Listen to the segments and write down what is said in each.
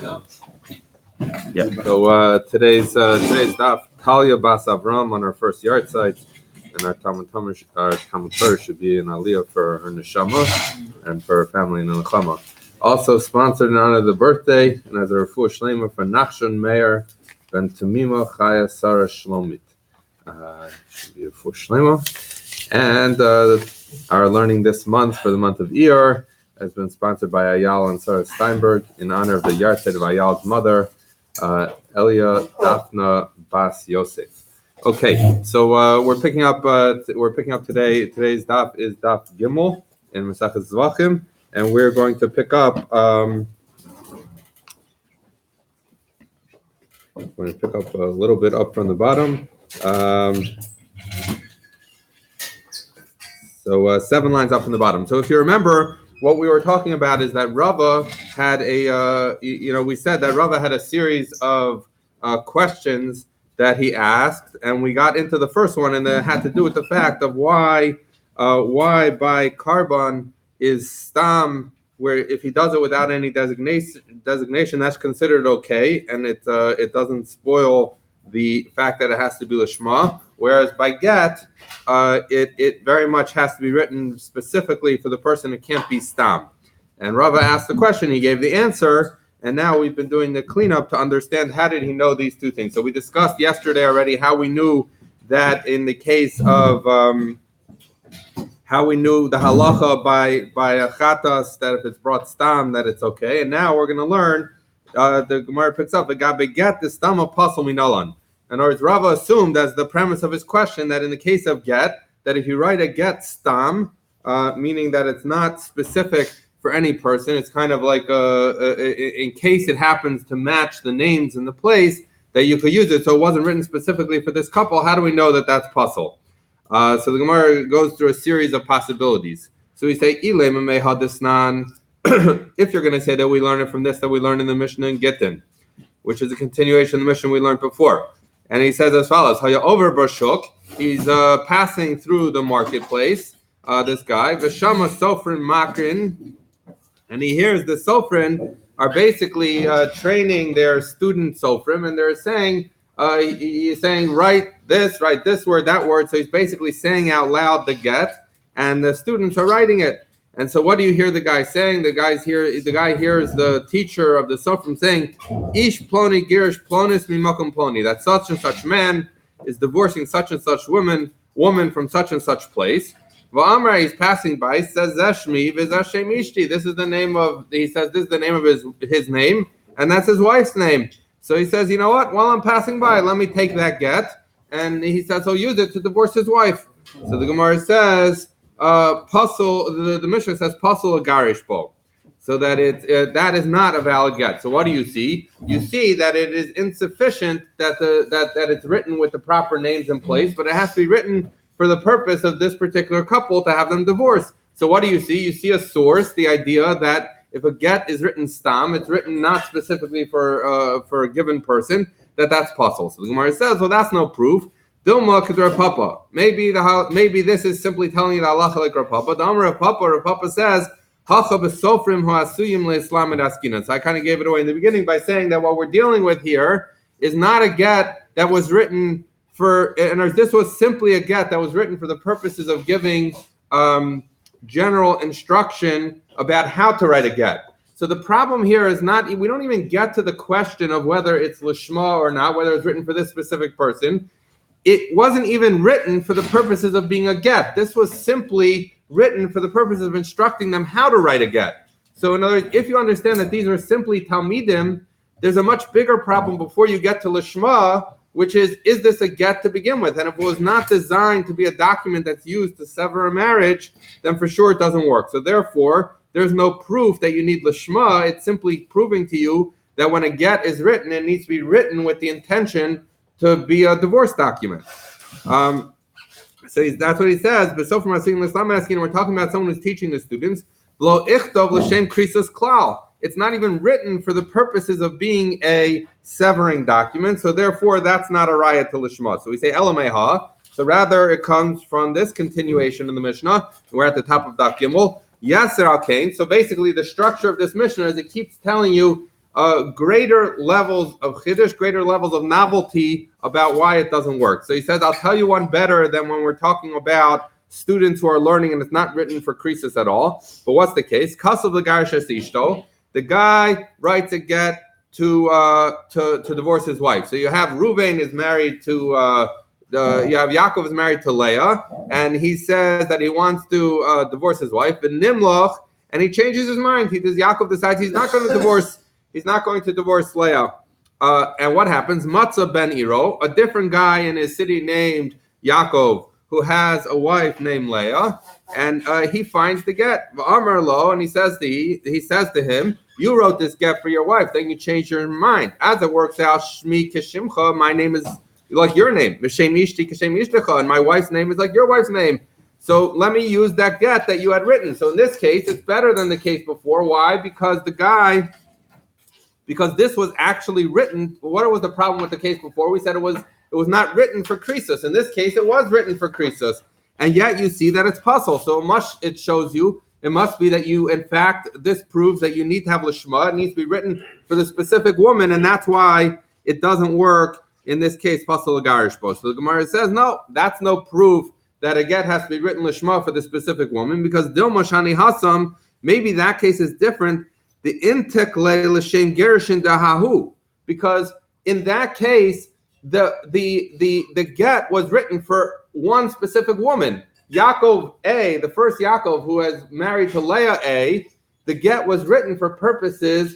Yeah. So today's daf Talia Bas Avram on our first yard site, and our Talmud Torah should be an aliyah for her neshama and for her family in the Nechama. Also sponsored in honor of the birthday and as a refuah shlema for Nachshon Meir ben Tumima Chaya Sarah Shlomit. Should be a refuah shlema. And our learning this month for the month of Iyar has been sponsored by Ayal and Sarah Steinberg in honor of the yard site of Ayal's mother, Elia Daphna Bas Yosef. Okay, so we're picking up today. Today's daf is daf Gimel in Masechet Zevachim, and we're going to pick up. We're going to pick up a little bit up from the bottom. So 7 lines up from the bottom. So if you remember, what we were talking about is that Rava had we said that Rava had a series of questions that he asked, and we got into the first one, and it had to do with the fact of why by carbon is stam, where if he does it without any designation, that's considered okay, and it doesn't spoil the fact that it has to be lishma. Whereas by get, it very much has to be written specifically for the person. It can't be stam. And Rava asked the question, he gave the answer, and now we've been doing the cleanup to understand how did he know these two things. So we discussed yesterday already how we knew that in the case of how we knew the halacha by a chatas that if it's brought stam that it's okay. And now we're going to learn. The Gemara picks up the gabe get the stam apostle minalan. In other words, Rava assumed as the premise of his question that in the case of get, that if you write a get stam, meaning that it's not specific for any person, it's kind of like in case it happens to match the names in the place, that you could use it. So it wasn't written specifically for this couple. How do we know that that's puzzle? So the Gemara goes through a series of possibilities. So we say, if you're going to say that we learn it from this, that we learned in the Mishnah in Gittin, which is a continuation of the Mishnah we learned before. And he says as follows: over Bashuk, he's passing through the marketplace. This guy, Veshama Sofrin Makrin, and he hears the Sofrin are basically training their student Sofrim, and they're saying, he's saying, write this word, that word. So he's basically saying out loud the get, and the students are writing it. And so what do you hear the guy saying? The guy hears the teacher of the Sofrim saying, Ish ploni girish plonis mimakum ploni, that such and such man is divorcing such and such woman from such and such place. V'amra, he's passing by, says Zeshmi v'zashem ishti. This is the name of his name, and that's his wife's name. So he says, you know what? While I'm passing by, let me take that get. And he says he'll use it to divorce his wife. So the Gemara says, the Mishnah says pasul agarish bo, so that that is not a valid get. So what do you see? You see that it is insufficient that it's written with the proper names in place, but it has to be written for the purpose of this particular couple to have them divorced. So what do you see? You see a source, the idea that if a get is written stam, it's written not specifically for a given person, that's pasul. So the Gemara says, well, that's no proof. Dilma Rav Papa. Maybe this is simply telling you the halacha like Rav Papa. The Amar Rav Papa says, Hacha b'sofrim ha'asuyim le'islam et askinan. So I kind of gave it away in the beginning by saying that what we're dealing with here is not a get that was written this was simply a get that was written for the purposes of giving general instruction about how to write a get. So the problem here is we don't even get to the question of whether it's lishma or not, whether it's written for this specific person. It wasn't even written for the purposes of being a get. This was simply written for the purposes of instructing them how to write a get. So in other words, if you understand that these are simply Talmidim, there's a much bigger problem before you get to Lishma, which is this a get to begin with? And if it was not designed to be a document that's used to sever a marriage, then for sure it doesn't work. So therefore, there's no proof that you need Lishma. It's simply proving to you that when a get is written, it needs to be written with the intention to be a divorce document. So that's what he says. But so from our seeing Islam asking, we're talking about someone who's teaching the students. Lo ichtov l'shem krisas klal. It's not even written for the purposes of being a severing document. So therefore, that's not a raya to lishma. So we say elameha. So rather, it comes from this continuation in the Mishnah. We're at the top of Daf Gimel. Yaser al kain. So basically, the structure of this Mishnah is it keeps telling you greater levels of chiddush, greater levels of novelty about why it doesn't work. So he says, I'll tell you one better than when we're talking about students who are learning and it's not written for krisis at all. But what's the case? Kasav l'garish ishto. The guy writes a get to divorce his wife. So you have Reuven is married to you have Yaakov is married to Leah, and he says that he wants to divorce his wife. And Nimloch, and he changes his mind. Yaakov decides he's not going to divorce. He's not going to divorce Leah. And what happens? Matzah ben Iro, a different guy in his city named Yaakov, who has a wife named Leah, and he finds the get. Amar lo, and he says to him, you wrote this get for your wife, then you change your mind. As it works out, Shmi Kishimcha, my name is like your name, V'shem Ishti Kishem Ishtecha, and my wife's name is like your wife's name. So let me use that get that you had written. So in this case, it's better than the case before. Why? Because this was actually written. What was the problem with the case before? We said it was not written for krisus. In this case, it was written for krisus, and yet you see that it's puzzle. So it shows you it must be that you, in fact, this proves that you need to have lishma. It needs to be written for the specific woman, and that's why it doesn't work in this case. Puzzle garishbo. So the Gemara says no, that's no proof that a get has to be written lishma for the specific woman, because dilma shani hasam, maybe that case is different. The intek l'shem gerushin dahahu, because in that case the get was written for one specific woman. Yaakov A, the first Yaakov who was married to Leah A, the get was written for purposes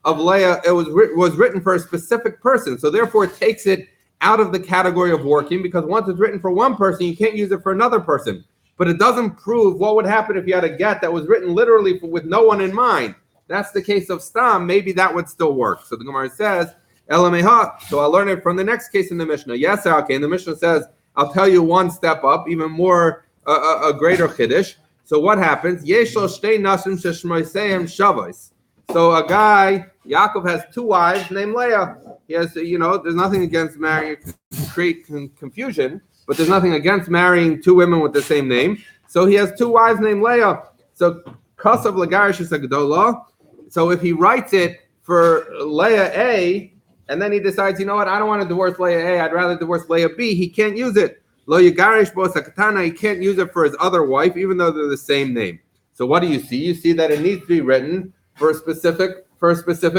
of Leah. It was written for a specific person. So therefore it takes it out of the category of working, because once it's written for one person, you can't use it for another person. But it doesn't prove what would happen if you had a get that was written literally with no one in mind. That's the case of Stam. Maybe that would still work. So the Gemara says, Elameha. So I'll learn it from the next case in the Mishnah. Yes, okay. And the Mishnah says, I'll tell you one step up, even more, a greater chiddush. So what happens? Yeshlo shtei nasim sheshmoiseim shavos. So a guy, Yaakov has two wives named Leah. He has, there's nothing against marrying, create confusion, but there's nothing against marrying two women with the same name. So he has two wives named Leah. So kasav l'garish is a gedolah. So if he writes it for Leah A, and then he decides, I don't want to divorce Leah A, I'd rather divorce Leah B, he can't use it. Lo yigarish bo sakatana, he can't use it for his other wife, even though they're the same name. So what do you see? You see that it needs to be written for a specific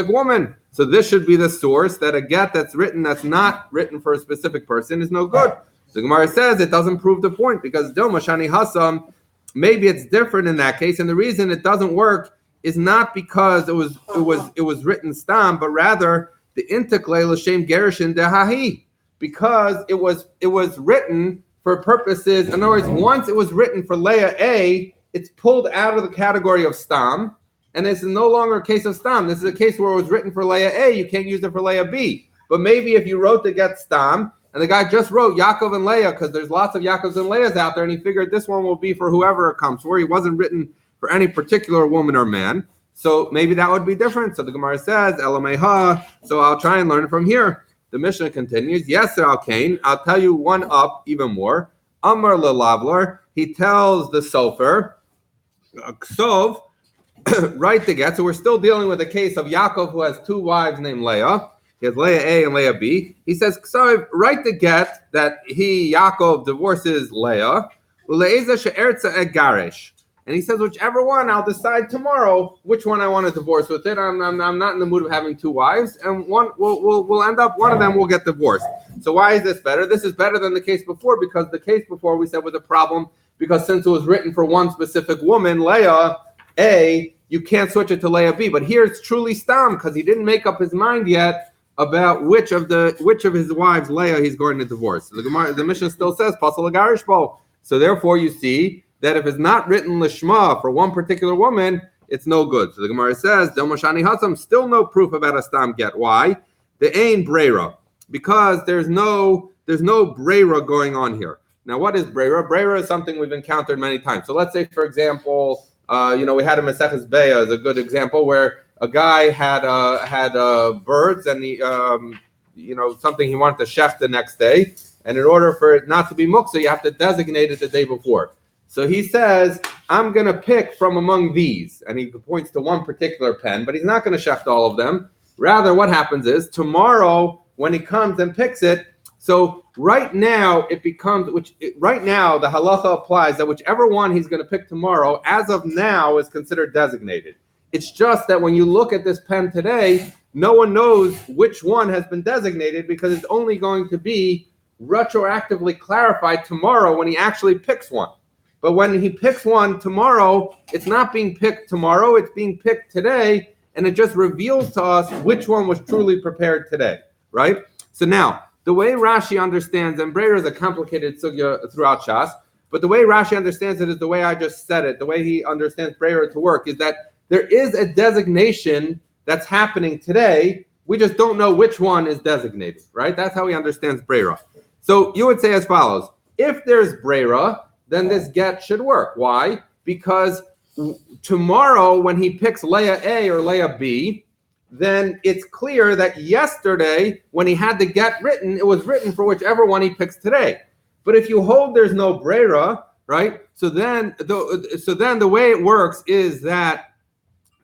woman. So this should be the source that a get that's written that's not written for a specific person is no good. The Gemara says it doesn't prove the point, because Dilma Shani Hasam, maybe it's different in that case, and the reason it doesn't work is not because it was written stam, but rather the intekle l'shem gerushin dehahi, because it was written for purposes. In other words, once it was written for Leah A, it's pulled out of the category of stam, and this is no longer a case of stam. This is a case where it was written for Leah A. You can't use it for Leah B. But maybe if you wrote the get stam, and the guy just wrote Yaakov and Leah, because there's lots of Yaakovs and Leahs out there, and he figured this one will be for whoever it comes for. He wasn't written for any particular woman or man. So maybe that would be different. So the Gemara says, Elameha. So I'll try and learn from here. The Mishnah continues, yes, Al-Kain, I'll tell you one up even more. Amar lelavler, he tells the sofer, Ksov, write the get. So we're still dealing with a case of Yaakov who has two wives named Leah. He has Leah A and Leah B. He says, Ksov, write the get that Yaakov divorces Leah. Ule'eza she'ertza egarish. And he says, whichever one, I'll decide tomorrow which one I want to divorce with it. I'm not in the mood of having two wives, and one we'll end up, one of them will get divorced. So why is this better? This is better than the case before, because the case before we said was a problem, because since it was written for one specific woman, Leah A, you can't switch it to Leah B. But here it's truly stam, because he didn't make up his mind yet about which of his wives Leah he's going to divorce. So the Mishnah still says pasal garishbo. So therefore you see that if it's not written lishma for one particular woman, it's no good. So the Gemara says, Delmashani Hasam, still no proof about a stam get. Why? The ain breira, because there's no breira going on here. Now, what is breira? Breira is something we've encountered many times. So let's say, for example, we had a Maseches Beya as a good example, where a guy had birds, and he, something he wanted to chef the next day, and in order for it not to be muksa, you have to designate it the day before. So he says, I'm going to pick from among these. And he points to one particular pen, but he's not going to shecht all of them. Rather, what happens is tomorrow when he comes and picks it, so right now it becomes, right now the halacha applies that whichever one he's going to pick tomorrow, as of now, is considered designated. It's just that when you look at this pen today, no one knows which one has been designated because it's only going to be retroactively clarified tomorrow when he actually picks one. But when he picks one tomorrow, it's not being picked tomorrow, it's being picked today, and it just reveals to us which one was truly prepared today, right? So now, the way Rashi understands, and Breyer is a complicated sugya throughout Shas, but the way Rashi understands it is the way I just said it, the way he understands Breyer to work, is that there is a designation that's happening today, we just don't know which one is designated, right? That's how he understands Breira. So you would say as follows, if there's Breira, then this get should work. Why? Because tomorrow when he picks Leah A or Leah B, then it's clear that yesterday when he had the get written, it was written for whichever one he picks today. But if you hold there's no Breira, right? So then the way it works is that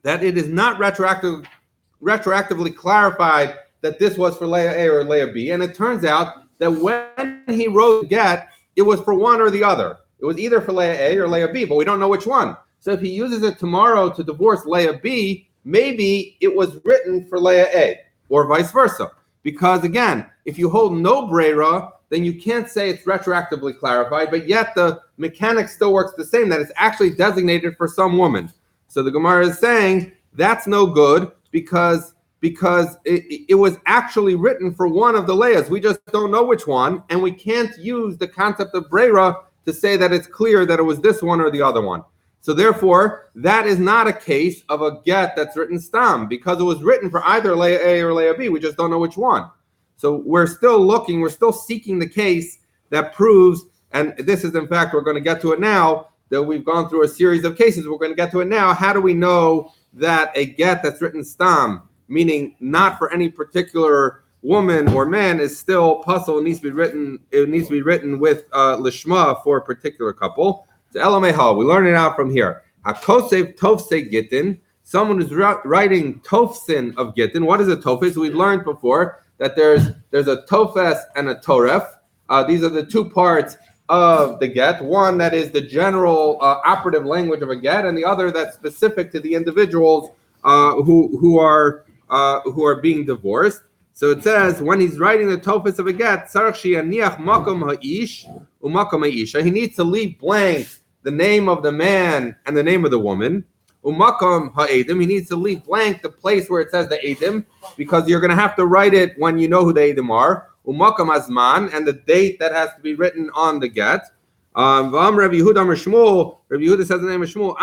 it is not retroactively clarified that this was for Leah A or Leah B. And it turns out that when he wrote the get, it was for one or the other. It was either for Leah A or Leah B, but we don't know which one. So if he uses it tomorrow to divorce Leah B, maybe it was written for Leah A or vice versa. Because again, if you hold no Breira, then you can't say it's retroactively clarified, but yet the mechanic still works the same, that it's actually designated for some woman. So the Gemara is saying that's no good because it was actually written for one of the Leahs. We just don't know which one, and we can't use the concept of Breira to say that it's clear that it was this one or the other one. So therefore, that is not a case of a get that's written stam, because it was written for either Leah A or Leah B. We just don't know which one. So we're still seeking the case that proves, and this is in fact, we're going to get to it now, that we've gone through a series of cases, we're going to get to it now. How do we know that a get that's written stam, meaning not for any particular woman or man, is still puzzle, it needs to be written with lishma for a particular couple. So Elameha, we learn it out from here. Hakosev tofse gittin, someone who's writing tofsin of gittin. What is a tofes? We've learned before that there's a tofes and a toref. These are the two parts of the get. One that is the general operative language of a get, and the other that's specific to the individuals who are being divorced. So it says when he's writing the tofes of a get, he needs to leave blank the name of the man and the name of the woman. Umakom ha'edim, he needs to leave blank the place where it says the edim, because you're going to have to write it when you know who the edim are. Umakom azman, and the date that has to be written on the get. Rabbi Yehuda says the name of Shmuel.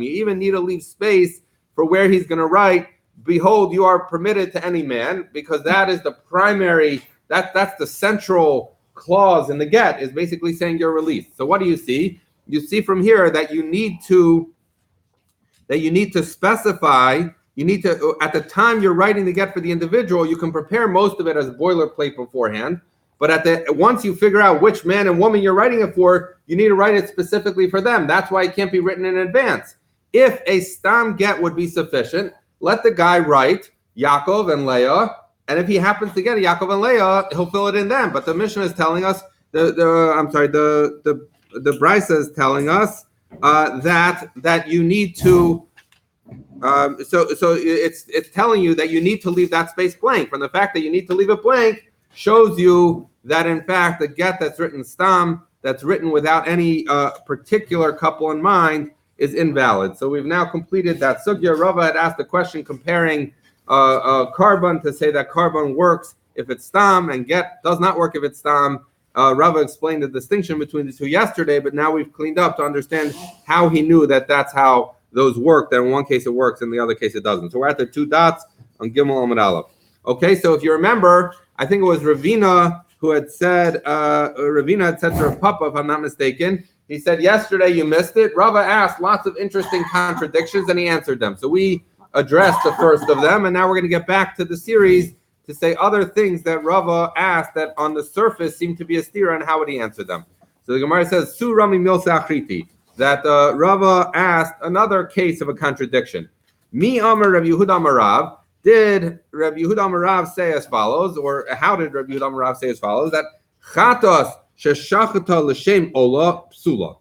You even need to leave space for where he's going to write, behold, you are permitted to any man, because that is the primary, that's the central clause in the get, is basically saying you're released. So what do you see? You see from here that you need to specify, at the time you're writing the get for the individual, you can prepare most of it as boilerplate beforehand, but once you figure out which man and woman you're writing it for, you need to write it specifically for them. That's why it can't be written in advance. If a stam get would be sufficient, let the guy write Yaakov and Leah, and if he happens to get a Yaakov and Leah, he'll fill it in then. But the Mishnah is telling us, the Brisa is telling us that you need to. So it's telling you that you need to leave that space blank. From the fact that you need to leave it blank shows you that in fact the get that's written stam, that's written without any particular couple in mind, is invalid. So we've now completed that sugya. Rava had asked the question comparing carbon to say that carbon works if it's stam and get does not work if it's stam. Rava explained the distinction between the two yesterday, but now we've cleaned up to understand how he knew that that's how those work. That in one case it works, in the other case it doesn't. So we're at the two dots on Gimel Amud Aleph. Okay, so if you remember, I think it was Ravina who had said, Ravina had said to Rav Papa, if I'm not mistaken, he said, yesterday you missed it. Rava asked lots of interesting contradictions, and he answered them. So we addressed the first of them, and now we're going to get back to the series to say other things that Rava asked that on the surface seem to be a steer, and how would he answer them. So the Gemara says, Su Rami Milsa Achriti, that Rava asked another case of a contradiction. Mi Amar Rav Yehuda Amarav. Did Rav Yehuda Amarav say as follows, or how did Rav Yehuda Amarav say as follows? That chatos sheshachata l'shem ola psula.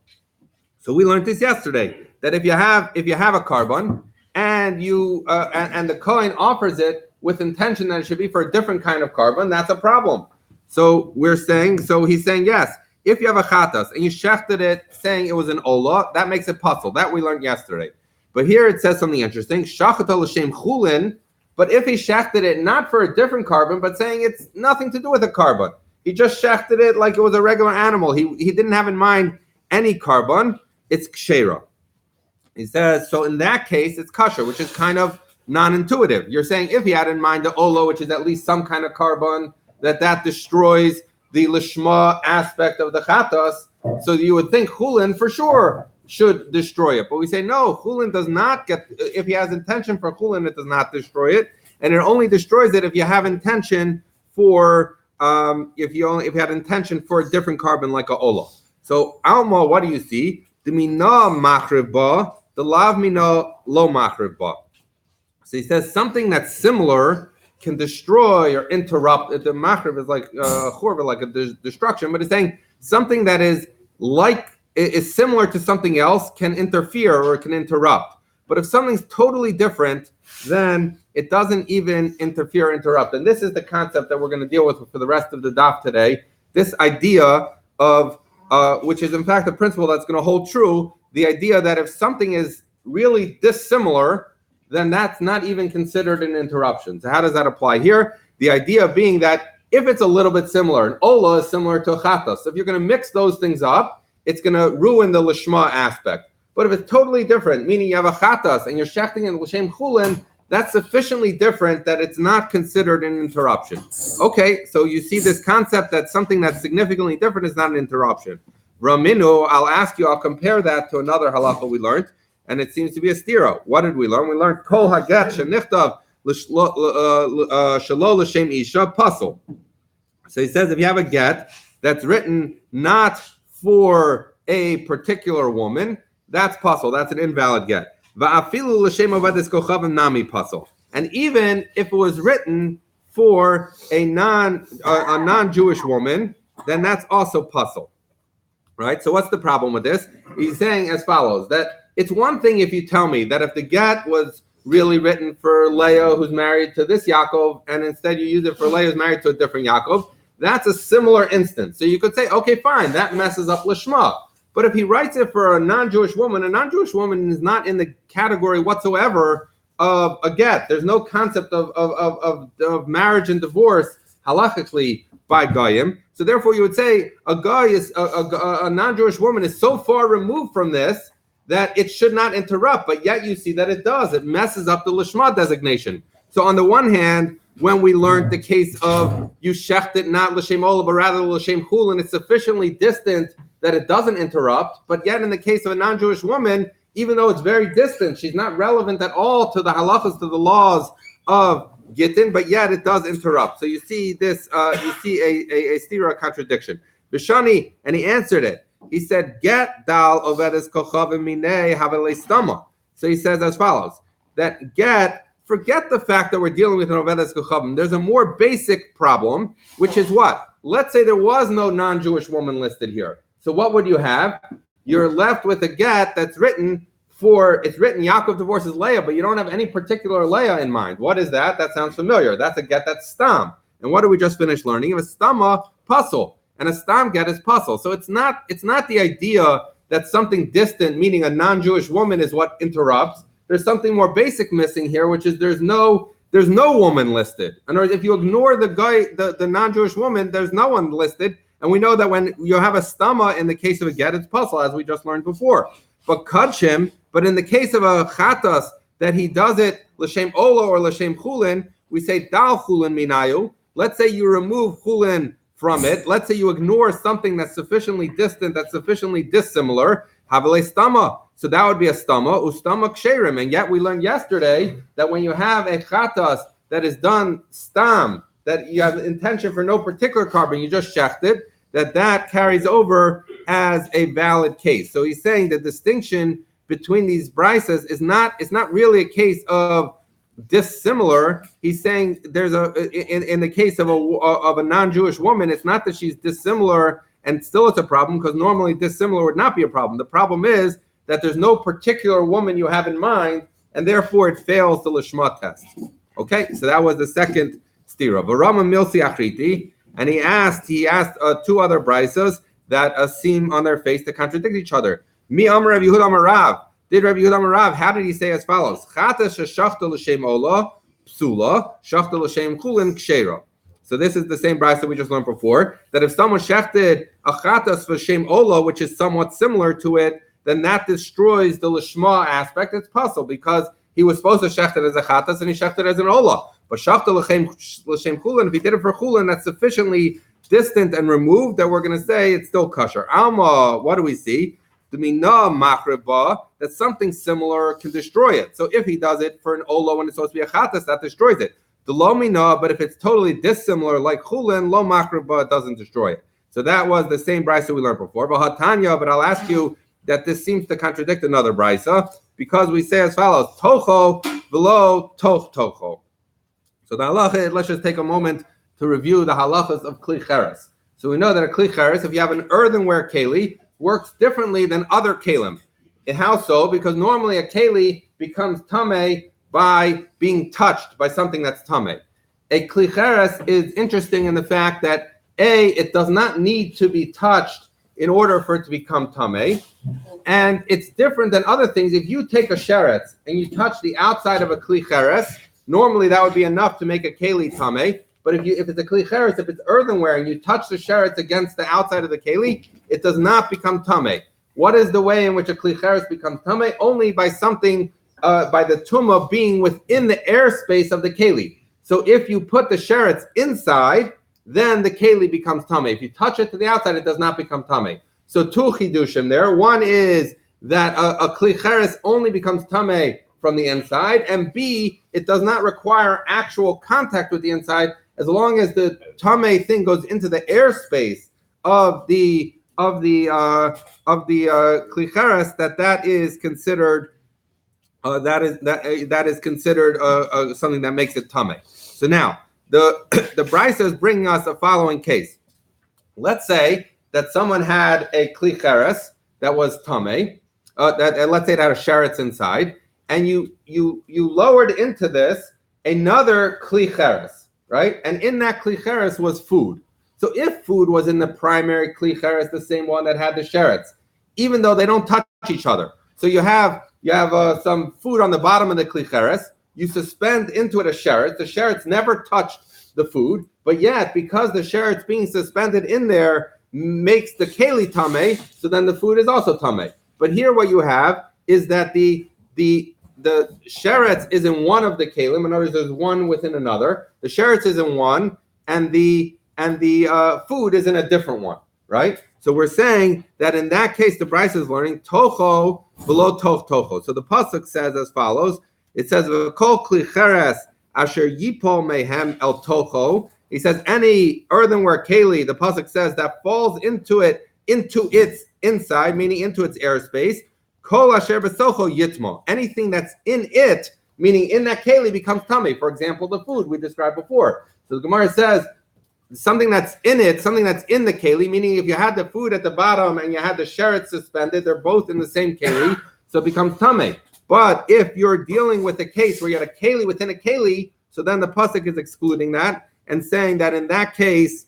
So we learned this yesterday. That if you have a carbon and you and the Kohen offers it with intention that it should be for a different kind of carbon, that's a problem. So he's saying yes. If you have a chatas and you shechted it saying it was an ola, that makes it puzzle. That we learned yesterday. But here it says something interesting. Shachata l'shem chulin. But if he shechted it not for a different carbon, but saying it's nothing to do with a carbon, he just shechted it like it was a regular animal. He didn't have in mind any carbon. It's kshera. He says, so in that case, it's kosher, which is kind of non-intuitive. You're saying if he had in mind the ola, which is at least some kind of carbon, that destroys the lishma aspect of the chatas. So you would think chulin for sure should destroy it. But we say, no, chulin does not if he has intention for chulin, it does not destroy it. And it only destroys it if you have intention for, if you had intention for a different carbon like a ola. So, Alma, what do you see? The mina machriv ba, the lav mina lo machriv ba. So he says something that's similar can destroy or interrupt. The machriv is like churva, like a destruction, but it's saying something that is similar to something else can interfere or can interrupt. But if something's totally different, then it doesn't even interfere or interrupt. And this is the concept that we're going to deal with for the rest of the daf today. This idea of, which is in fact a principle that's going to hold true, the idea that if something is really dissimilar, then that's not even considered an interruption. So how does that apply here? The idea being that if it's a little bit similar, an ola is similar to a chatas. So if you're going to mix those things up, it's going to ruin the lishma aspect. But if it's totally different, meaning you have a chatas and you're shechting in l'shem chulin, that's sufficiently different that it's not considered an interruption. Okay, so you see this concept that something that's significantly different is not an interruption. Raminu, I'll compare that to another halacha we learned, and it seems to be a stira. What did we learn? We learned kol haget shenichtav shelo l'shem isha pasul. So he says if you have a get that's written not for a particular woman, that's pasul. That's an invalid get. Va'afilu l'shem avodas kochavim nami pasul. And even if it was written for a non-Jewish woman, then that's also pasul. Right? So what's the problem with this? He's saying as follows, that it's one thing if you tell me that if the get was really written for Leah who's married to this Yaakov, and instead you use it for Leah who's married to a different Yaakov, that's a similar instance. So you could say, okay, fine, that messes up Lishma. But if he writes it for a non-Jewish woman is not in the category whatsoever of a get. There's no concept of marriage and divorce halachically by Goyim. So therefore you would say a guy is a non-Jewish woman is so far removed from this that it should not interrupt, but yet you see that it does. It messes up the Lishma designation. So on the one hand, when we learned the case of you shecht it not l'shem ola, but rather l'shem chulin, it's sufficiently distant that it doesn't interrupt. But yet in the case of a non-Jewish woman, even though it's very distant, she's not relevant at all to the halachas, to the laws of Gittin, but yet it does interrupt. So you see this, you see a stira contradiction. Bishani, and he answered it. He said, get dal ovedes kochavim minei havele stama. So he says as follows, that get, forget the fact that we're dealing with an ovedes kochavim. There's a more basic problem, which is what? Let's say there was no non-Jewish woman listed here. So what would you have? You're left with a get that's written Yaakov divorces Leah, but you don't have any particular Leah in mind. What is that? That sounds familiar. That's a get that's stam. And what did we just finish learning? A stama pasul, and a stam get is pasul. So it's not the idea that something distant, meaning a non-Jewish woman, is what interrupts. There's something more basic missing here, which is there's no woman listed. In other words, if you ignore the guy, the non-Jewish woman, there's no one listed. And we know that when you have a stama in the case of a get, it's pasul, as we just learned before. But in the case of a chatas, that he does it l'shem ola or l'shem chulin, we say dal chulin minayu. Let's say you remove chulin from it. Let's say you ignore something that's sufficiently distant, that's sufficiently dissimilar. Havele stama. So that would be a stama, ustama ksherim. And yet we learned yesterday that when you have a chatas that is done stam, that you have intention for no particular carbon, you just shecht it, that carries over as a valid case. So he's saying the distinction between these brises is not really a case of dissimilar. He's saying there's in the case of a non-Jewish woman, it's not that she's dissimilar and still it's a problem, because normally dissimilar would not be a problem. The problem is that there's no particular woman you have in mind, and therefore it fails the Lishma test. Okay, so that was the second stira. Varama milsi achriti, and he asked two other brisas that seem on their face to contradict each other. Mi Amar Rabbi Yehuda Amar Rav. Did Rabbi Yehuda Amar Rav? How did he say as follows? Chata sheshachta l'shem ola psula, shachta l'shem chulin kshera. So this is the same brisa we just learned before, that if someone shechted a chatas v'shem ola, which is somewhat similar to it, then that destroys the lishma aspect. It's puzzle because he was supposed to shecht it as a chatas and he shechted it as an ola. But shachta l'shem chulin, if he did it for chulin, that's sufficiently distant and removed that we're going to say it's still kosher. Alma, what do we see? That something similar can destroy it. So if he does it for an ola when it's supposed to be a chatas, that destroys it. The lo mina, but if it's totally dissimilar, like chulin, lo makreba, doesn't destroy it. So that was the same brisa we learned before. But hatanya, but I'll ask you that this seems to contradict another brisa, because we say as follows: tocho velo tocho. So the halacha, let's just take a moment to review the halachas of kli cheres. So we know that a kli cheres, if you have an earthenware keli, works differently than other kelim. And how so? Because normally a keli becomes tameh by being touched by something that's tameh. A kli cheres is interesting in the fact that it does not need to be touched in order for it to become tameh, and it's different than other things. If you take a sheretz and you touch the outside of a kli cheres, normally that would be enough to make a keli tameh. But if it's a kli cheres, if it's earthenware and you touch the sheretz against the outside of the keli, it does not become tameh. What is the way in which a kli cheres becomes tameh? Only by something, by the tumah being within the airspace of the keli. So if you put the sheretz inside, then the keli becomes tameh. If you touch it to the outside, it does not become tameh. So two chidushim there. One is that a kli cheres only becomes tameh from the inside, and B, it does not require actual contact with the inside, as long as the tameh thing goes into the airspace of the kli cheres, that is considered that is considered something that makes it tameh. So now the brisa is bringing us a following case. Let's say that someone had a kli cheres that was tameh. Let's say it had a sheretz inside, and you lowered into this another kli cheres, right? And in that kli cheres was food. So if food was in the primary kli cheres, the same one that had the sheretz, even though they don't touch each other. So you have some food on the bottom of the kli cheres. You suspend into it a sheretz. The sheretz never touched the food, but yet because the sheretz being suspended in there makes the keli tameh, so then the food is also tameh. But here what you have is that the sheretz is in one of the kelim. In other words, there's one within another. The sheretz is in one, and the food is in a different one, right? So we're saying that in that case, the brisa is learning tocho below tocho. So the pasuk says as follows. It says v'kol kli cheres asher yipol mehem el tocho. He says any earthenware keli, the pasuk says, that falls into its inside, meaning into its airspace. Kol asher b'socho yitmo. Anything that's in it, meaning in that keli, becomes tameh. For example, the food we described before. So the Gemara says something that's in it, something that's in the keli, meaning if you had the food at the bottom and you had the sheretz suspended, they're both in the same keli, so it becomes tameh. But if you're dealing with a case where you had a keli within a keli, so then the pasuk is excluding that and saying that in that case,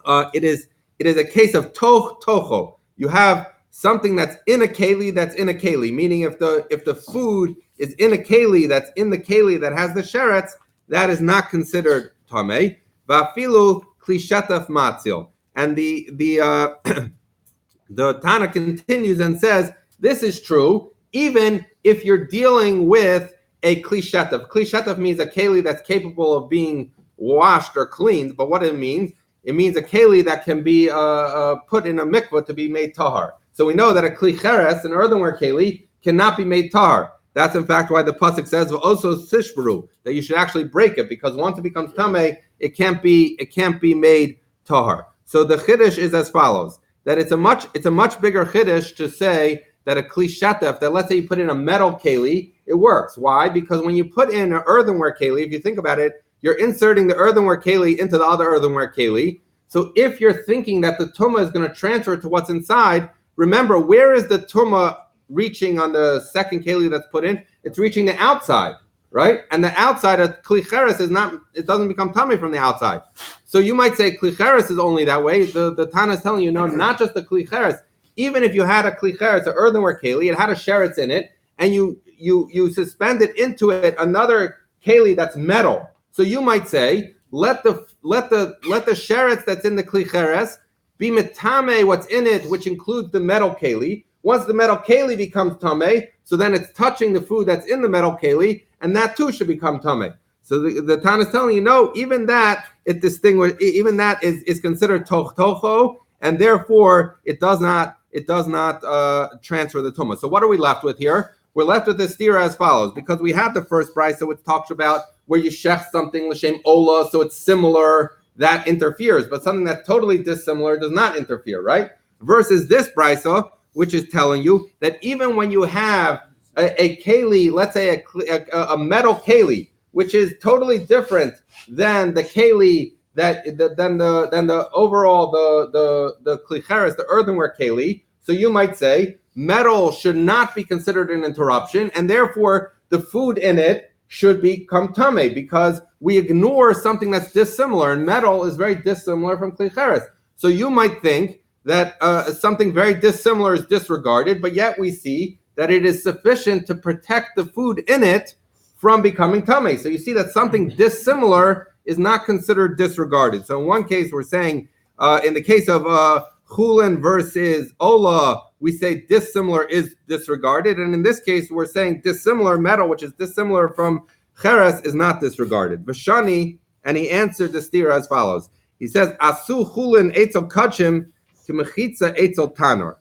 it is a case of tocho. You have something that's in a keli, meaning if the food is in a keli that's in the keli that has the sheretz, that is not considered tameh. Vafilu klishataf matzil. And the Tana continues and says this is true even if you're dealing with a klishataf. Klishataf means a keli that's capable of being washed or cleaned. But what it means a keli that can be put in a mikvah to be made tahar. So we know that a kli cheres, an earthenware keli, cannot be made tahar. That's in fact why the pasuk says also sishbaru, that you should actually break it, because once it becomes tameh, it can't be made tahar. So the chiddush is as follows: that it's a much bigger chiddush to say that a kli shetef, that let's say you put in a metal keli, it works. Why? Because when you put in an earthenware keli, if you think about it, you're inserting the earthenware keli into the other earthenware keli. So if you're thinking that the tumah is going to transfer to what's inside, remember, where is the tumah reaching on the second keli that's put in? It's reaching the outside, right? And the outside of kli cheres is not, it doesn't become tummy from the outside. So you might say kli cheres is only that way. The Tana is telling you, no, not just the kli cheres. Even if you had a kli cheres, an earthenware keli, it had a sheretz in it, and you suspended into it another keli that's metal. So you might say, let the sheretz that's in the kli cheres be metame what's in it, which includes the metal keli. Once the metal keli becomes tameh, so then it's touching the food that's in the metal keli, and that too should become tameh. So the Tana is telling you, no, even that is considered toch, and therefore it does not transfer the tumah. So what are we left with here? We're left with this stira as follows, because we have the first brisa which talks about where you shech something l'shem ola, so it's similar, that interferes, but something that's totally dissimilar does not interfere, right? Versus this brisa, which is telling you that even when you have a keli, let's say a metal keli, which is totally different than the keli than the overall the kli cheres, the earthenware keli. So you might say metal should not be considered an interruption, and therefore the food in it should become tameh, because we ignore something that's dissimilar, and metal is very dissimilar from kli cheres. So you might think that something very dissimilar is disregarded, but yet we see that it is sufficient to protect the food in it from becoming tameh. So you see that something dissimilar is not considered disregarded. So in one case, we're saying, in the case of chulin versus ola, we say dissimilar is disregarded. And in this case, we're saying dissimilar metal, which is dissimilar from cheres, is not disregarded. Vashani, and he answered the stira as follows. He says, asu chulin etzel kachim kimechitza etzel tanor.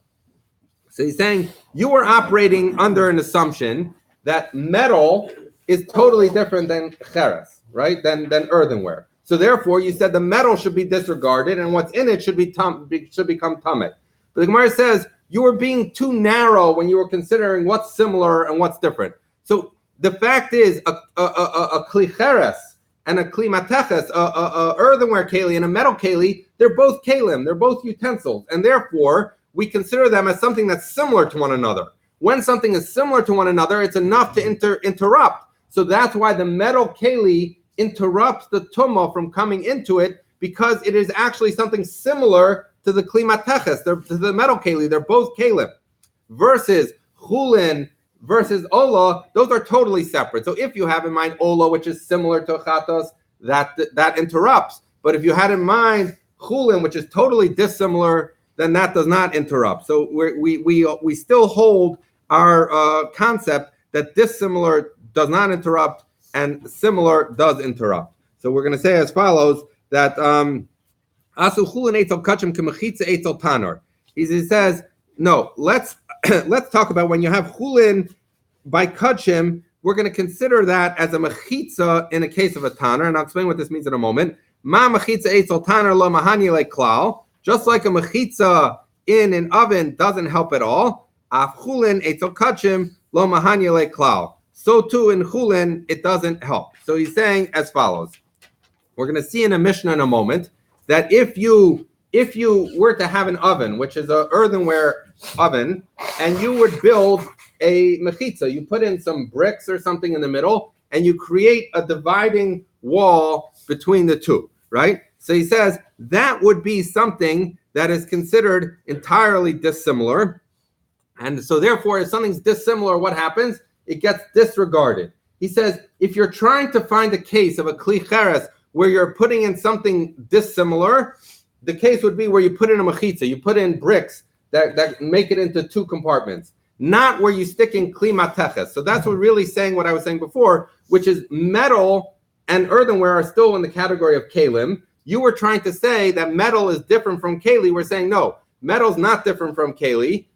So he's saying you were operating under an assumption that metal is totally different than cheres, right? Than earthenware. So therefore, you said the metal should be disregarded, and what's in it should become tameh. But the Gemara says you were being too narrow when you were considering what's similar and what's different. So the fact is, a kli cheres and a kli mateches, a earthenware keli and a metal keli, they're both kalim, they're both utensils, and therefore we consider them as something that's similar to one another. When something is similar to one another, it's enough to interrupt. So that's why the metal keli interrupts the tumah from coming into it, because it is actually something similar to the kli mateches, to the metal keli. They're both kalim. Versus chulin versus ola, those are totally separate. So if you have in mind ola, which is similar to chatos, that interrupts. But if you had in mind chulin, which is totally dissimilar, then that does not interrupt. So we still hold our concept that dissimilar does not interrupt and similar does interrupt. So we're going to say as follows that asu chulin etzel kachim k'mechitza etzel tanor. He says, no, let's talk about when you have chulin by kachim, we're going to consider that as a mechitza in a case of a tanor, and I'll explain what this means in a moment. Ma mechitza etzel tanor lo mahani le klal. Just like a mechitza in an oven doesn't help at all, af chulin etzel kachim lo mahani le klal. So too in chulin, it doesn't help. So he's saying as follows. We're going to see in a Mishnah in a moment that if you were to have an oven, which is an earthenware oven, and you would build a mechitza, you put in some bricks or something in the middle, and you create a dividing wall between the two, right? So he says that would be something that is considered entirely dissimilar. And so therefore, if something's dissimilar, what happens? It gets disregarded. He says, if you're trying to find a case of a kli cheres where you're putting in something dissimilar, the case would be where you put in a mechitza, you put in bricks that make it into two compartments, not where you stick in kli mateches. So that's what really saying what I was saying before, which is metal and earthenware are still in the category of kalim. You were trying to say that metal is different from keli. We're saying no, metal's not different from keli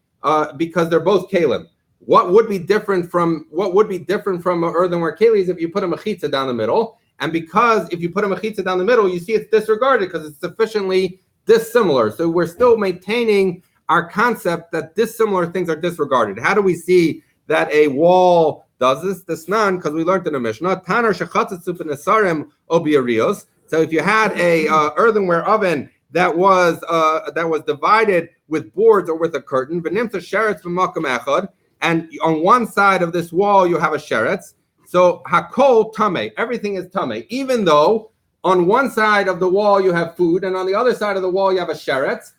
because they're both kalim. What would be different from an earthenware keli is if you put a mechitza down the middle, and because if you put a mechitza down the middle, you see it's disregarded because it's sufficiently dissimilar. So we're still maintaining our concept that dissimilar things are disregarded. How do we see that a wall does this? This none, because we learned in the Mishnah. Tanar shechatzitzu b'nesarim obiarios. So if you had a earthenware oven that was divided with boards or with a curtain, v'nimta sheretz b'makom echad, and on one side of this wall you have a sheretz. So hakol tameh, everything is tameh, even though on one side of the wall you have food, and on the other side of the wall you have a sheretz.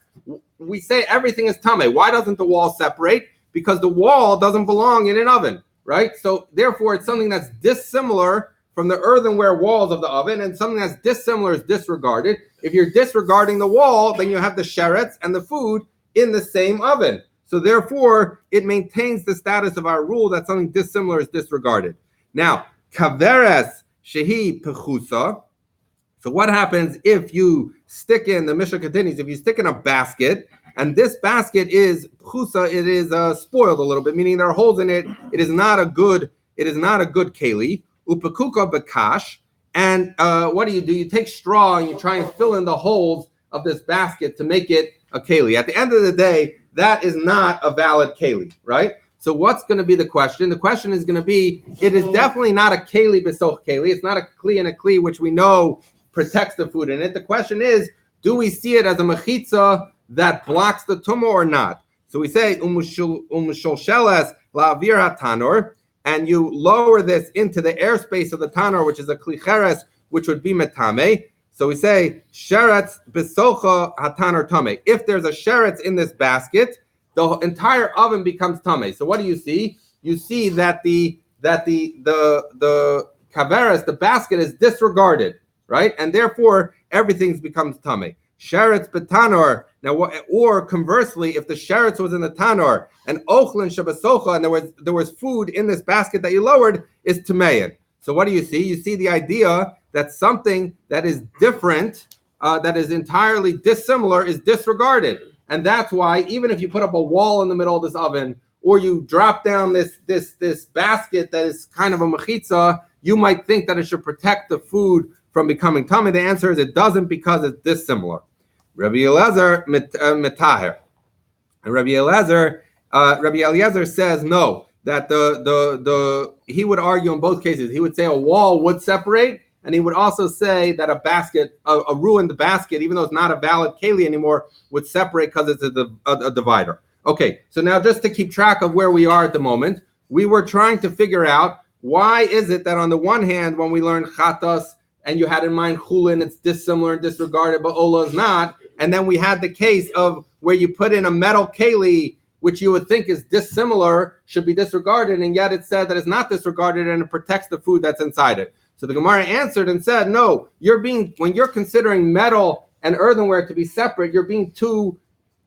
We say everything is tameh. Why doesn't the wall separate? Because the wall doesn't belong in an oven, right? So therefore, it's something that's dissimilar from the earthenware walls of the oven, and something that's dissimilar is disregarded. If you're disregarding the wall, then you have the sheretz and the food in the same oven. So therefore, it maintains the status of our rule that something dissimilar is disregarded. Now, kaveres shehi pechusa. So what happens if you stick in, the Mishnah continues, if you stick in a basket, and this basket is pechusa, it is spoiled a little bit, meaning there are holes in it. It is not a good keli. Upekuka bekash. And what do? You take straw and you try and fill in the holes of this basket to make it a keli. At the end of the day, that is not a valid keli, right? So what's going to be the question? The question is going to be, it is definitely not a keli besoch keli. It's not a kli and a kli, which we know protects the food in it. The question is, do we see it as a mechitza that blocks the tumah or not? So we say, umshulsheles la'avir hatanor, and you lower this into the airspace of the tanor, which is a kli cheres, which would be metame. So we say, sheretz besocha hatanor tame. If there's a sheretz in this basket, the entire oven becomes tame. So what do you see? You see that the kaveres, the basket, is disregarded, right? And therefore, everything becomes tame. Sheretz betanor. Now, or conversely, if the sheretz was in the tanor and ochlin shabasocha, and there was food in this basket that you lowered, is tamein. So what do you see? You see the idea that something that is different, that is entirely dissimilar, is disregarded. And that's why even if you put up a wall in the middle of this oven, or you drop down this basket that is kind of a mechitza, you might think that it should protect the food from becoming tummy. The answer is it doesn't, because it's dissimilar. Rabbi Eliezer metaher. And Rabbi Eliezer says no, that he would argue in both cases. He would say a wall would separate, and he would also say that a basket, a ruined basket, even though it's not a valid keli anymore, would separate because it's a divider. Okay, so now just to keep track of where we are at the moment, we were trying to figure out why is it that on the one hand, when we learned chatas, and you had in mind chulin, it's dissimilar and disregarded, but ola is not. And then we had the case of where you put in a metal keli, which you would think is dissimilar, should be disregarded, and yet it said that it's not disregarded and it protects the food that's inside it. So the Gemara answered and said, no, when you're considering metal and earthenware to be separate, you're being too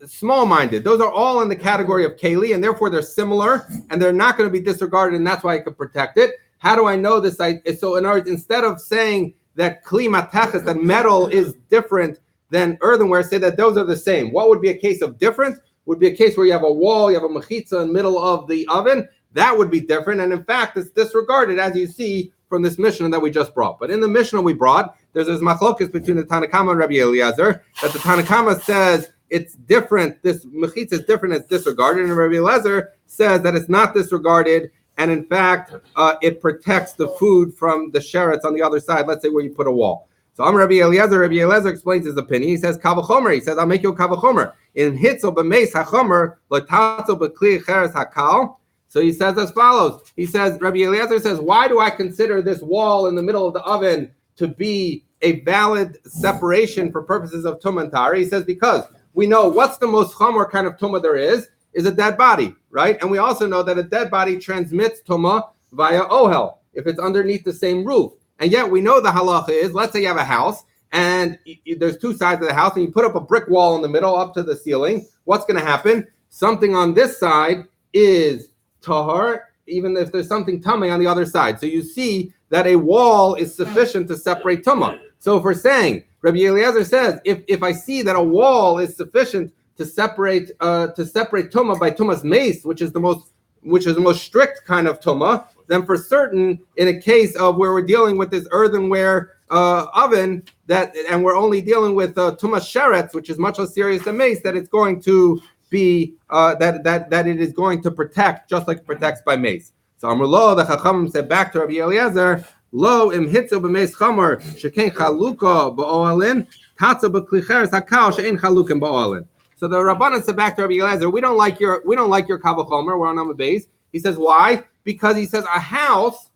small-minded. Those are all in the category of keli, and therefore they're similar, and they're not going to be disregarded, and that's why it could protect it. How do I know this? So in other words, instead of saying that kli matachas, that metal is different than earthenware, say that those are the same. What would be a case of difference? Would be a case where you have a wall, you have a mechitza in the middle of the oven. That would be different, and in fact, it's disregarded, as you see from this Mishnah that we just brought. But in the Mishnah we brought, there's this machlokes between the Tanakama and Rabbi Eliezer, that the Tanakama says it's different, this mechitza is different, it's disregarded, and Rabbi Eliezer says that it's not disregarded, and in fact, it protects the food from the sheretz on the other side, let's say where you put a wall. So I'm Rabbi Eliezer explains his opinion. He says, Kavachomer, he says, I'll make you a Kavachomer. In Hitzel b'meis hachomer, lotatzel b'kli cheres hakal. So he says as follows. He says, Rabbi Eliezer says, why do I consider this wall in the middle of the oven to be a valid separation for purposes of tumah and tahara? He says, because we know what's the most chomer kind of tumah there is a dead body, right? And we also know that a dead body transmits tumah via ohel, if it's underneath the same roof. And yet we know the halacha is, let's say you have a house, and there's two sides of the house, and you put up a brick wall in the middle up to the ceiling. What's going to happen? Something on this side is tahar, even if there's something tummy on the other side. So you see that a wall is sufficient to separate tumah. So if we're saying, Rabbi Eliezer says, if I see that a wall is sufficient to separate tumah by tumah's mace, which is the most strict kind of tumah, then for certain, in a case of where we're dealing with this earthenware oven, and we're only dealing with tumah sheretz, which is much less serious than mace, that it's going to be that it is going to protect just like it protects by mace. So Amrullah, the Chachamim said back to Rabbi Eliezer, Lo im hitzu b'meis chamer shekein chaluka ba'oalin tatza b'klicheres hakal she'ein chalukim ba'oalin. So the Rabbanan said back to Rabbi Eliezer, we don't like your kal v'chomer. We're on Amud Beis. He says why? Because he says a house.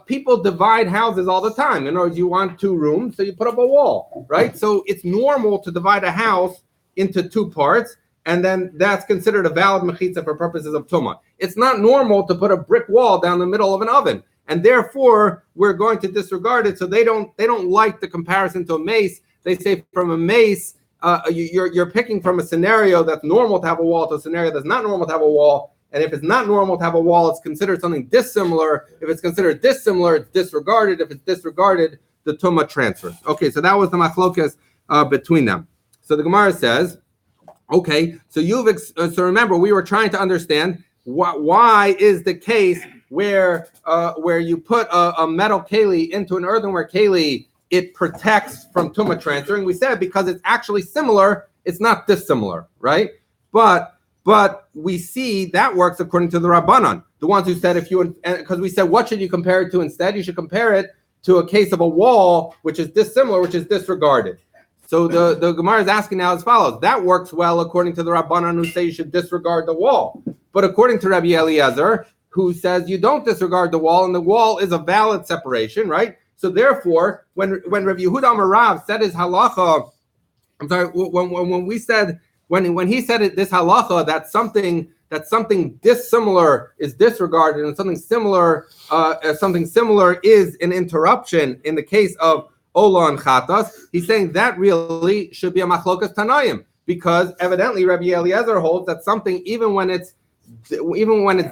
People divide houses all the time. In other words, you want 2 rooms, so you put up a wall, right? So it's normal to divide a house into 2 parts, and then that's considered a valid mechitza for purposes of tumah. It's not normal to put a brick wall down the middle of an oven, and therefore we're going to disregard it. So they don't like the comparison to a mace. They say from a mace, you're picking from a scenario that's normal to have a wall to a scenario that's not normal to have a wall. And if it's not normal to have a wall, it's considered something dissimilar. If it's considered dissimilar, it's disregarded. If it's disregarded, the tumah transfers. Okay, so that was the machlokas between them. So the Gemara says, okay, so so remember, we were trying to understand why is the case where you put a metal keli into an earthenware keli, it protects from tumah transferring. We said because it's actually similar, it's not dissimilar, right? But we see that works according to the Rabbanan, the ones who said because we said what should you compare it to instead? You should compare it to a case of a wall which is dissimilar, which is disregarded. So the Gemara is asking now as follows: that works well according to the Rabbanan who say you should disregard the wall, but according to Rabbi Eliezer who says you don't disregard the wall, and the wall is a valid separation, right? So therefore, when Rabbi Yehuda Amarav said his halacha, I'm sorry, when we said. When he said it, this halacha that something dissimilar is disregarded and something similar is an interruption in the case of ola and chatas, he's saying that really should be a machlokas tanayim, because evidently Rabbi Eliezer holds that something even when it's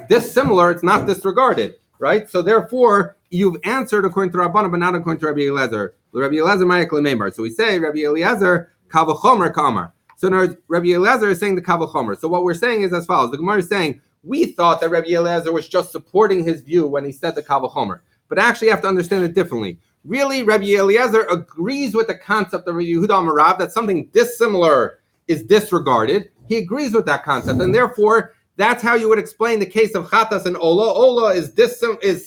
dissimilar, it's not disregarded, right? So therefore you've answered according to Rabbanan, but not according to Rabbi Eliezer. Rabbi Eliezer ma'ik lemeimar. So we say Rabbi Eliezer kal v'chomer kamar. So in other words, Rabbi Eliezer is saying the kal v'chomer. So what we're saying is as follows. The Gemara is saying, we thought that Rabbi Eliezer was just supporting his view when he said the kal v'chomer. But actually you have to understand it differently. Really, Rabbi Eliezer agrees with the concept of Rabbi Yehuda Amarav that something dissimilar is disregarded. He agrees with that concept. And therefore, that's how you would explain the case of chatas and ola. Ola is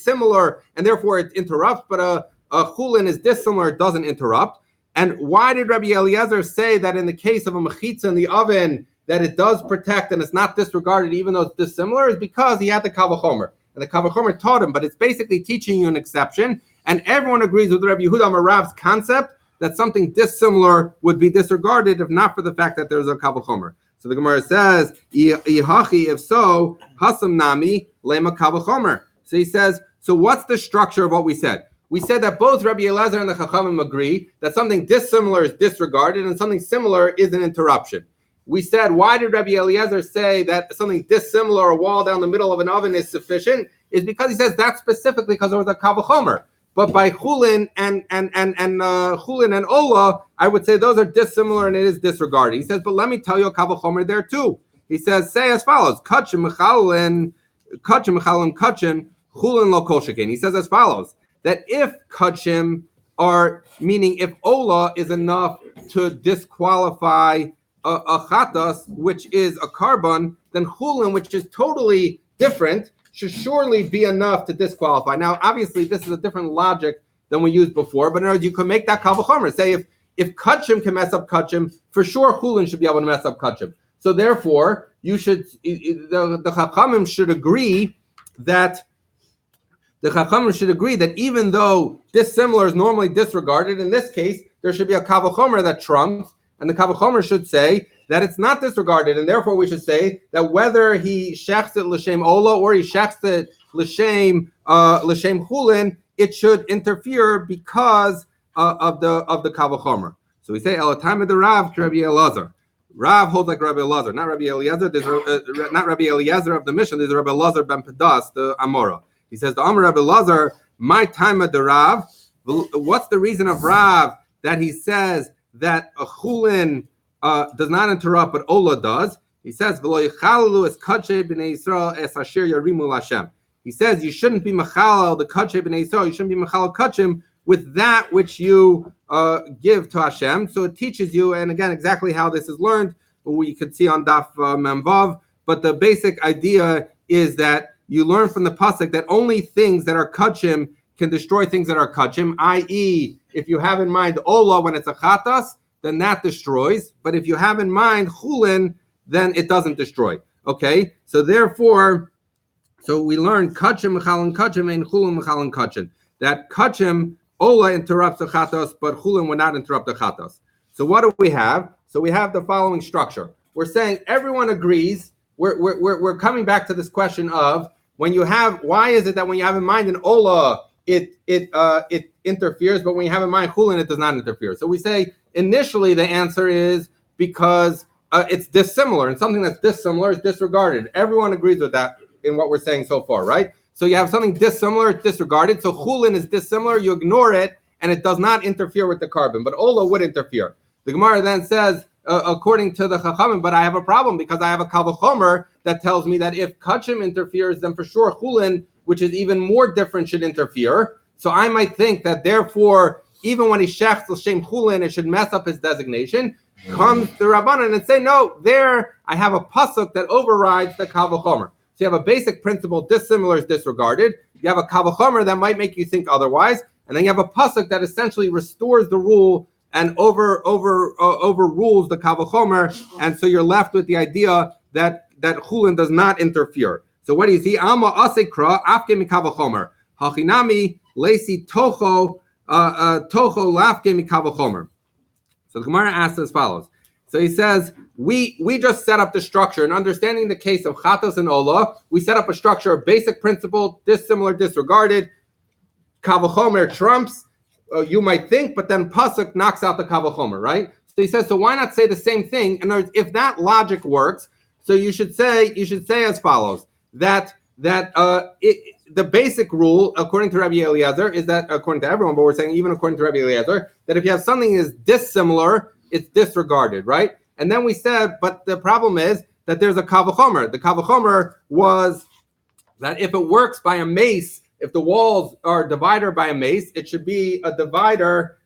similar, and therefore it interrupts, but a chulin is dissimilar, it doesn't interrupt. And why did Rabbi Eliezer say that in the case of a mechitza in the oven that it does protect and it's not disregarded even though it's dissimilar? Is because he had the kal v'chomer. And the kal v'chomer taught him, but it's basically teaching you an exception. And everyone agrees with Rabbi Yehuda Amarav's concept that something dissimilar would be disregarded if not for the fact that there's a kal v'chomer. So the Gemara says, if so, hasam nami lema kal v'chomer. So he says, so what's the structure of what we said? We said that both Rabbi Eliezer and the Chachamim agree that something dissimilar is disregarded and something similar is an interruption. We said, why did Rabbi Eliezer say that something dissimilar, a wall down the middle of an oven, is sufficient? Is because he says that's specifically because there was a kal v'chomer. But by chulin and chulin and ola, I would say those are dissimilar and it is disregarded. He says, but let me tell you a kal v'chomer there too. He says, say as follows: kachim mechalin kachin chulin lo kol shekin. He says as follows: that if kachim are, meaning if ola is enough to disqualify a chatas, which is a carbon, then chulin, which is totally different, should surely be enough to disqualify. Now, obviously, this is a different logic than we used before, but in other words, you can make that kal v'chomer. Say if kachim can mess up kachim, for sure chulin should be able to mess up kachim. So therefore, the Chachamim should agree that even though dissimilar is normally disregarded, in this case, there should be a kal v'chomer that trumps, and the kal v'chomer should say that it's not disregarded, and therefore we should say that whether he shechs it l'shem ola or he shechs it l'shem chulin, it should interfere because of the kal v'chomer. So we say el time of the Rav to Rabbi Elazar. Rav holds like Rabbi Elazar, not Rabbi Eliezer. There's not Rabbi Eliezer of the mission. There's Rabbi Elazar ben Pedas, the Amora. He says the Amor Rabbi Elazar, my time of the Rav. What's the reason of Rav that he says that a chulin does not interrupt, but ola does? He says, he says you shouldn't be mechalal the kachay b'nei Yisrael. You shouldn't be mechalal kachim with that which you give to Hashem. So it teaches you, and again, exactly how this is learned. we could see on Daf Memvav. But the basic idea is that you learn from the pasuk that only things that are kachim can destroy things that are kachim, i.e., if you have in mind ola when it's a chatas, then that destroys. But if you have in mind chulin, then it doesn't destroy. Okay, so therefore, we learn kachim mechalin kachim and chulin mechalin kachim. That kachim ola interrupts the chatas, but chulin would not interrupt the chatas. So what do we have? So we have the following structure. We're saying everyone agrees. We're coming back to this question of when you have, why is it that when you have in mind an ola, it interferes, but when you have in mind chulin, it does not interfere. So we say initially the answer is because it's dissimilar, and something that's dissimilar is disregarded. Everyone agrees with that in what we're saying so far, right? So you have something dissimilar, it's disregarded. So chulin is dissimilar, you ignore it, and it does not interfere with the carbon. But ola would interfere. The Gemara then says, according to the Chachamim, but I have a problem because I have a kal v'chomer that tells me that if kachim interferes, then for sure chulin, which is even more different, should interfere. So I might think that therefore, even when he shechs l'shem chulin, it should mess up his designation. Comes the Rabbanan and say, no, there I have a pasuk that overrides the kal v'chomer. So you have a basic principle, dissimilar is disregarded. You have a kal v'chomer that might make you think otherwise, and then you have a pasuk that essentially restores the rule and overrules the kal v'chomer, and so you're left with the idea that chulin does not interfere. So what do you see? Alma asekra afke mikal v'chomer hachinami lesi toho lafke mikal v'chomer. So the Gemara asks as follows. So he says, we just set up the structure. In understanding the case of chatos and ola, we set up a structure, a basic principle, dissimilar, disregarded. Kal v'chomer trumps, you might think, but then pasuk knocks out the kal v'chomer, right? So he says, so why not say the same thing? And if that logic works, so you should say as follows, that the basic rule, according to Rabbi Eliezer, is that, according to everyone, but we're saying even according to Rabbi Eliezer, that if you have something that is dissimilar, it's disregarded, right? And then we said, but the problem is that there's a kal v'chomer. The kal v'chomer was that if it works by a mace, if the walls are divider by a mace, it should be a divider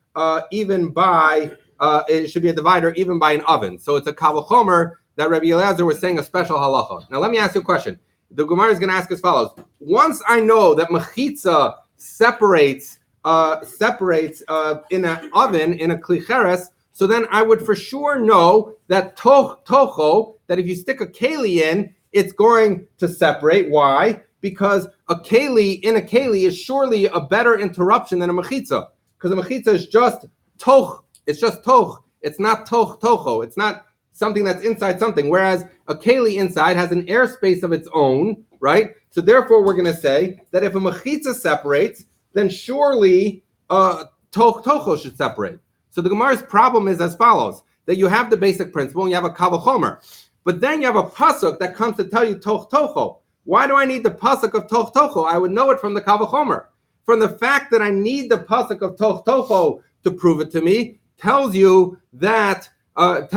even by an oven. So it's a kal v'chomer that Rabbi Eliezer was saying a special halacha. Now let me ask you a question. The Gemara is going to ask as follows. Once I know that mechitza separates in an oven, in a klicheres, so then I would for sure know that tocho, that if you stick a keli in, it's going to separate. Why? Because a keli is surely a better interruption than a mechitza. Because a mechitza is just toch. It's just toch. It's not tocho. It's not something that's inside something. Whereas a keli inside has an airspace of its own, right? So therefore, we're going to say that if a mechitza separates, then surely tocho should separate. So the Gemara's problem is as follows, that you have the basic principle and you have a kal v'chomer, but then you have a pasuk that comes to tell you tocho. Why do I need the pasuk of tocho? I would know it from the kal v'chomer. From the fact that I need the pasuk of tocho to prove it to me tells you that from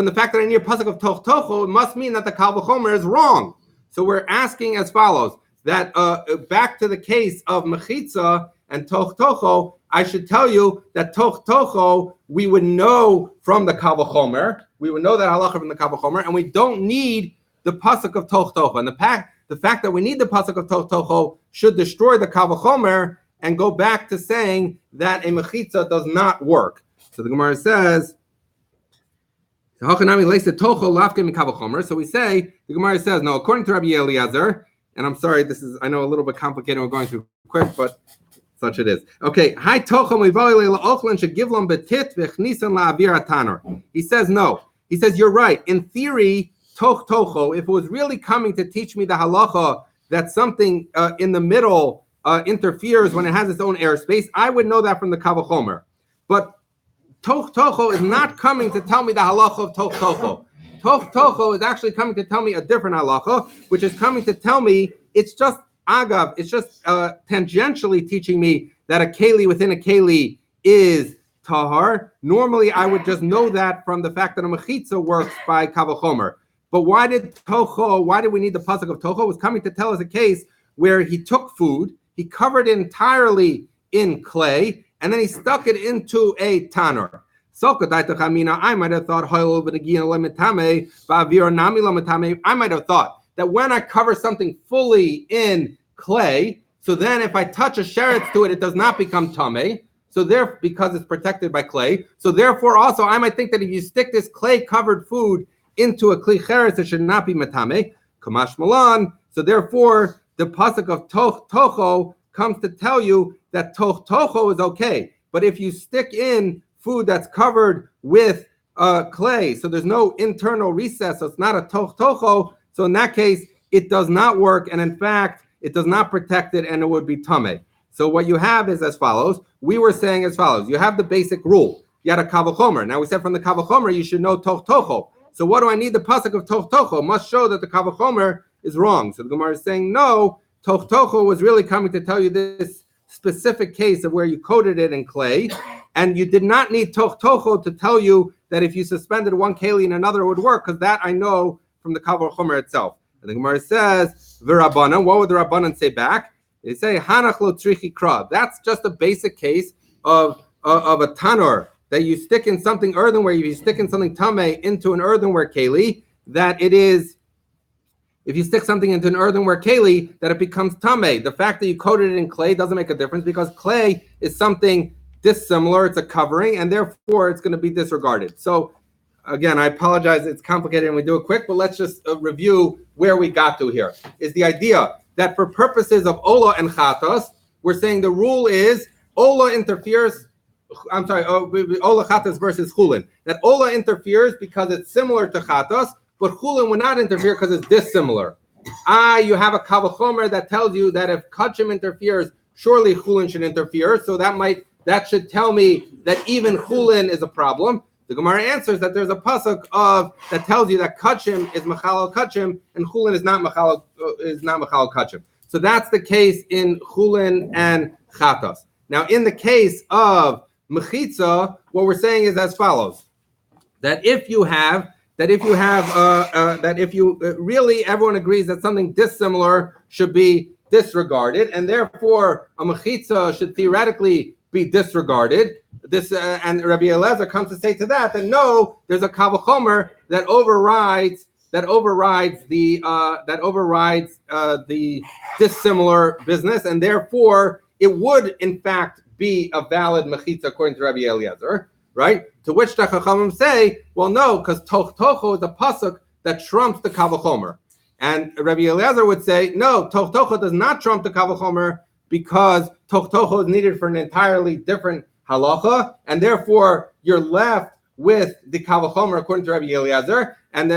the fact that I need a pasuk of tocho, it must mean that the kal v'chomer is wrong. So we're asking as follows, that back to the case of mechitza and tocho, I should tell you that tocho we would know from the kal v'chomer. We would know that halacha from the kal v'chomer, and we don't need the pasuk of tocho. And the fact that we need the pasuk of tocho should destroy the kal v'chomer and go back to saying that a mechitza does not work. So the Gemara says, so we say, the Gemara says, no, according to Rabbi Eliezer, and I'm sorry, I know a little bit complicated, we're going through quick, but such it is. Okay, he says no. He says, you're right. In theory, tocho, if it was really coming to teach me the halacha that something in the middle interferes when it has its own airspace, I would know that from the kal v'chomer. But tocho is not coming to tell me the halacha of tocho. Tocho is actually coming to tell me a different halacha, which is coming to tell me it's just agav, it's just tangentially teaching me that a keli within a keli is tahar. Normally, I would just know that from the fact that a mechitza works by kal v'chomer. But why did we need the pasuk of tocho? It was coming to tell us a case where he took food, he covered it entirely in clay, and then he stuck it into a tanner. I might have thought I might have thought that when I cover something fully in clay, so then if I touch a sheretz to it, it does not become tameh. So there, because it's protected by clay. So therefore, also I might think that if you stick this clay-covered food into a kli cheretz, it should not be matame. Kamash malan. So therefore, the pasuk of tocho comes to tell you that tocho is okay. But if you stick in food that's covered with clay, so there's no internal recess, so it's not a tocho. So in that case, it does not work, and in fact, it does not protect it, and it would be tameh. So what you have is as follows. We were saying as follows. You have the basic rule. You had a kavachomer. Now we said from the kavachomer you should know tocho. So what do I need the pasuk of tocho? Must show that the kavachomer is wrong. So the Gemara is saying no. Tocho was really coming to tell you this specific case of where you coated it in clay, and you did not need tocho to tell you that if you suspended one keli in another it would work, because that I know from the kavachomer itself. And the Gemara says v'rabbanan. What would the rabbanan say back? They say hanach lo tzrichi kra. That's just a basic case of a tanor that you stick in something earthenware. If you stick in something tameh into an earthenware keli, that it is. If you stick something into an earthenware keli, that it becomes tameh. The fact that you coated it in clay doesn't make a difference because clay is something dissimilar. It's a covering, and therefore it's going to be disregarded. So again, I apologize. It's complicated, and we do it quick. But let's just review where we got to here. Is the idea that for purposes of ola and chatos, we're saying the rule is ola interferes. I'm sorry, ola chatos versus chulin. That ola interferes because it's similar to chatos, but chulin will not interfere because it's dissimilar. You have a kavachomer that tells you that if kachim interferes, surely chulin should interfere. So that should tell me that even chulin is a problem. The Gemara answers that there's a pasuk that tells you that kachim is machalo kachim and chulin is not machalo kachim. So that's the case in chulin and chatos. Now, in the case of mechitza, what we're saying is as follows: that if really everyone agrees that something dissimilar should be disregarded, and therefore a mechitza should theoretically be disregarded. And Rabbi Eliezer comes to say to that no, there's a kavachomer that overrides the dissimilar business, and therefore it would in fact be a valid mechitza according to Rabbi Eliezer, right? To which the Chachamim say, well, no, because tocho is a pasuk that trumps the kavachomer, and Rabbi Eliezer would say, no, tocho does not trump the kavachomer because tocho is needed for an entirely different halacha, and therefore you're left with the kavachomer according to Rabbi Eliezer, and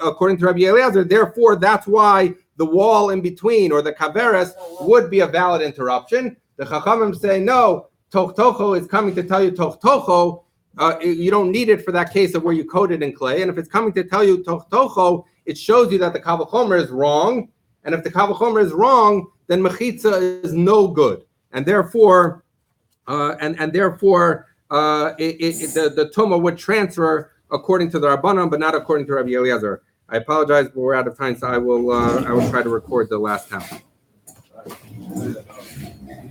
according to Rabbi Eliezer, therefore that's why the wall in between or the kaveres would be a valid interruption. The Chachamim say no, tocho is coming to tell you tocho. You don't need it for that case of where you coated in clay, and if it's coming to tell you tocho, it shows you that the kavachomer is wrong, and if the kavachomer is wrong, then mechitza is no good, and therefore. The Tuma would transfer according to the Rabbanan, but not according to Rabbi Eliezer. I apologize, but we're out of time, so I will try to record the last half.